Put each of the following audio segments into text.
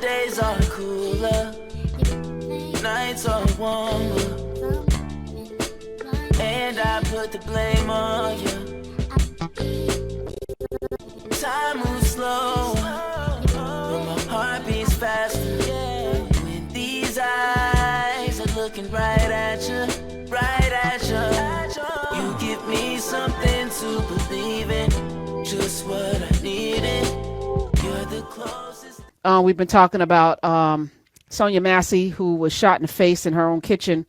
days are cooler, nights are warmer, and I put the blame on you. Time moves slow, but my heart beats faster. When these eyes are looking right at you, right at you. You give me something to believe in, just what I needed. You're the closest. We've been talking about Sonya Massey, who was shot in the face in her own kitchen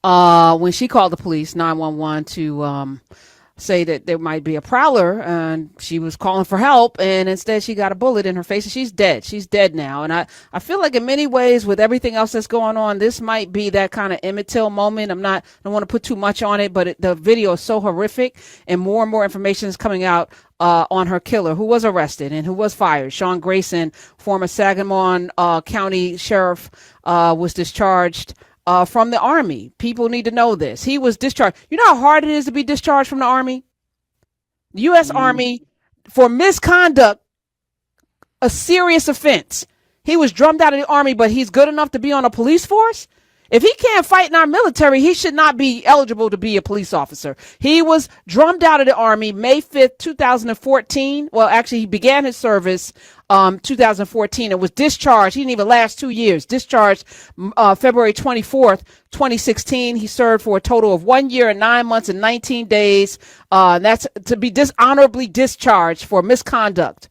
when she called the police 911 to say that there might be a prowler, and she was calling for help, and instead she got a bullet in her face, and she's dead now. And I feel like in many ways, with everything else that's going on, this might be that kind of Emmett Till moment. I don't want to put too much on it, but the video is so horrific, and more information is coming out on her killer, who was arrested and who was fired. Sean Grayson, former Sangamon County Sheriff, was discharged from the Army. People need to know this. He was discharged. You know how hard it is to be discharged from the Army? The U.S. Army, for misconduct, a serious offense. He was drummed out of the Army, but he's good enough to be on a police force? If he can't fight in our military, he should not be eligible to be a police officer. He was drummed out of the Army May 5th, 2014. Well, actually, he began his service 2014 and was discharged. He didn't even last 2 years. Discharged February 24th, 2016. He served for a total of 1 year and 9 months and 19 days. That's to be dishonorably discharged for misconduct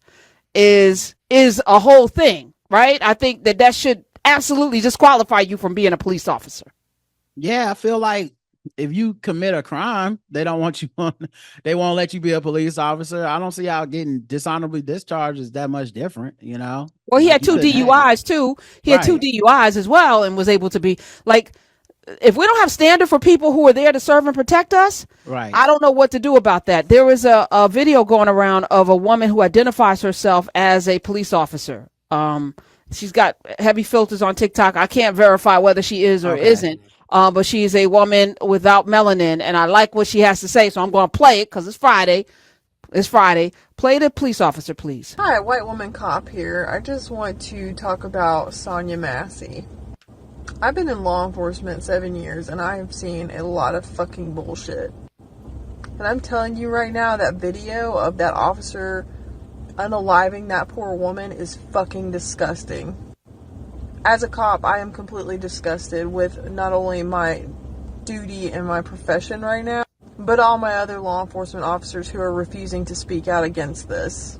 is a whole thing, right? I think that should absolutely disqualify you from being a police officer. Yeah, I feel like if you commit a crime, they don't want you on, they won't let you be a police officer. I don't see how getting dishonorably discharged is that much different, you know? Well, he had two DUIs too. He had two DUIs as well, and was able to be like, if we don't have standard for people who are there to serve and protect us, right? I don't know what to do about that. There was a video going around of a woman who identifies herself as a police officer. She's got heavy filters on TikTok. I can't verify whether she is or isn't, but she is a woman without melanin, and I like what she has to say, so I'm going to play it because it's Friday. It's Friday. Play the police officer, please. Hi, white woman cop here. I just want to talk about Sonya Massey. I've been in law enforcement 7 years, and I have seen a lot of fucking bullshit. And I'm telling you right now, that video of that officer unaliving that poor woman is fucking disgusting. As a cop, I am completely disgusted with not only my duty and my profession right now, but all my other law enforcement officers who are refusing to speak out against this.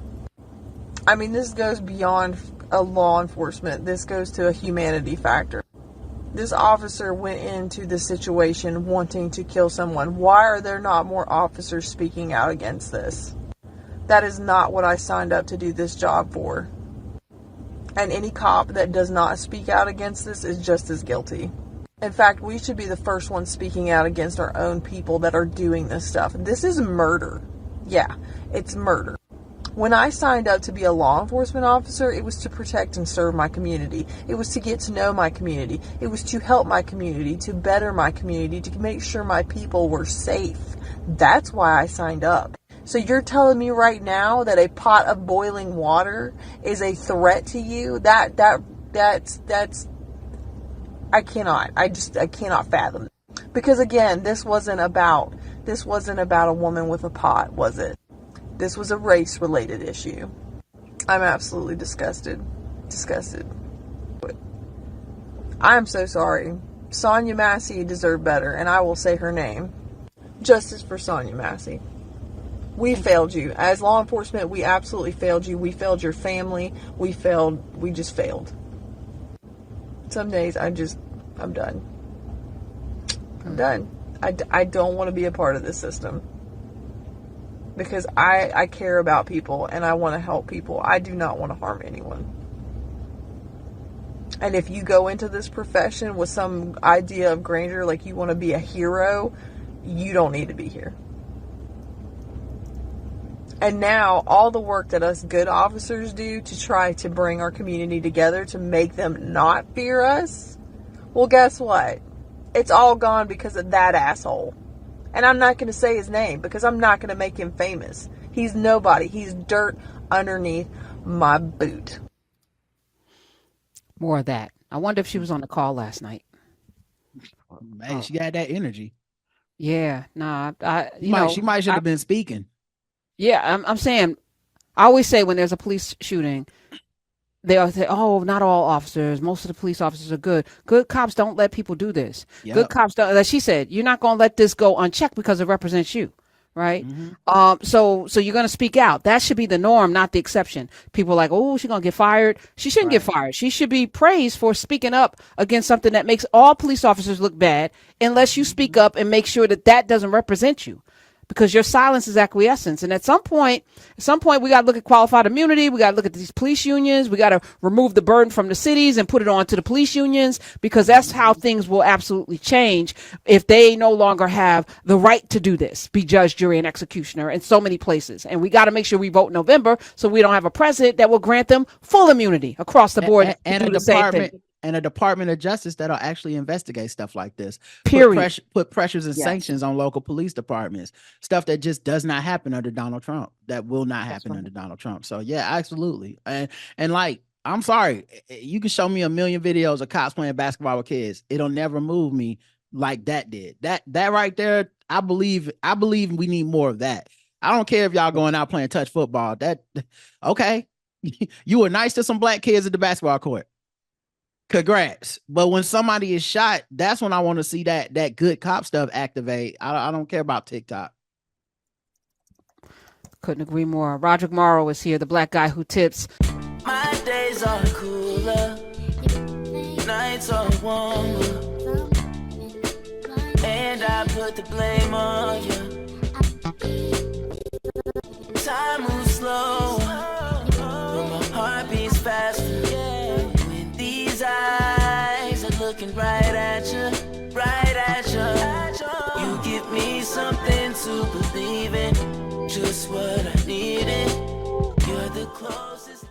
I mean, this goes beyond a law enforcement. This goes to a humanity factor. This officer went into the situation wanting to kill someone. Why are there not more officers speaking out against this? That is not what I signed up to do this job for. And any cop that does not speak out against this is just as guilty. In fact, we should be the first ones speaking out against our own people that are doing this stuff. This is murder. Yeah, it's murder. When I signed up to be a law enforcement officer, it was to protect and serve my community. It was to get to know my community. It was to help my community, to better my community, to make sure my people were safe. That's why I signed up. So you're telling me right now that a pot of boiling water is a threat to you? That's I cannot fathom. Because again, this wasn't about a woman with a pot, was it? This was a race-related issue. I'm absolutely disgusted. Disgusted. I'm so sorry. Sonya Massey deserved better, and I will say her name. Justice for Sonya Massey. We failed you. As law enforcement, we absolutely failed you. We failed your family. We just failed. Some days I'm done. I'm done. I don't want to be a part of this system. Because I care about people and I want to help people. I do not want to harm anyone. And if you go into this profession with some idea of grandeur, like you want to be a hero, you don't need to be here. And now all the work that us good officers do to try to bring our community together to make them not fear us, well, guess what? It's all gone because of that asshole. And I'm not going to say his name because I'm not going to make him famous. He's nobody. He's dirt underneath my boot. More of that. I wonder if she was on the call last night. Man, she got that energy. Yeah, nah, She might should have been speaking. Yeah, I'm saying, I always say when there's a police shooting, they always say, "Oh, not all officers. Most of the police officers are good. Good cops don't let people do this. Yep. Good cops don't." Like she said, you're not going to let this go unchecked because it represents you, right? So you're going to speak out. That should be the norm, not the exception. People are like, "Oh, she's going to get fired." She shouldn't get fired. She should be praised for speaking up against something that makes all police officers look bad, unless you speak up and make sure that that doesn't represent you. Because your silence is acquiescence. And at some point, we got to look at qualified immunity. We got to look at these police unions. We got to remove the burden from the cities and put it on to the police unions, because that's how things will absolutely change if they no longer have the right to do this, be judge, jury, and executioner in so many places. And we got to make sure we vote in November so we don't have a president that will grant them full immunity across the board and do the same thing. And a Department of Justice that'll actually investigate stuff like this. Period. Put pressures and sanctions on local police departments. Stuff that just does not happen under Donald Trump. That will not happen under Donald Trump. So yeah, absolutely. And like, I'm sorry, you can show me a million videos of cops playing basketball with kids. It'll never move me like that did. That right there, I believe we need more of that. I don't care if y'all going out playing touch football. That okay. You were nice to some black kids at the basketball court. Congrats. But when somebody is shot, that's when I want to see that good cop stuff activate. I don't care about TikTok. Couldn't agree more. Roderick Morrow is here, the black guy who tips. My days are cooler, nights are warmer, and I put the blame on you. Time moves slow, but my heart beats faster. When these eyes are looking right at you, right at you. You give me something to believe in, just what I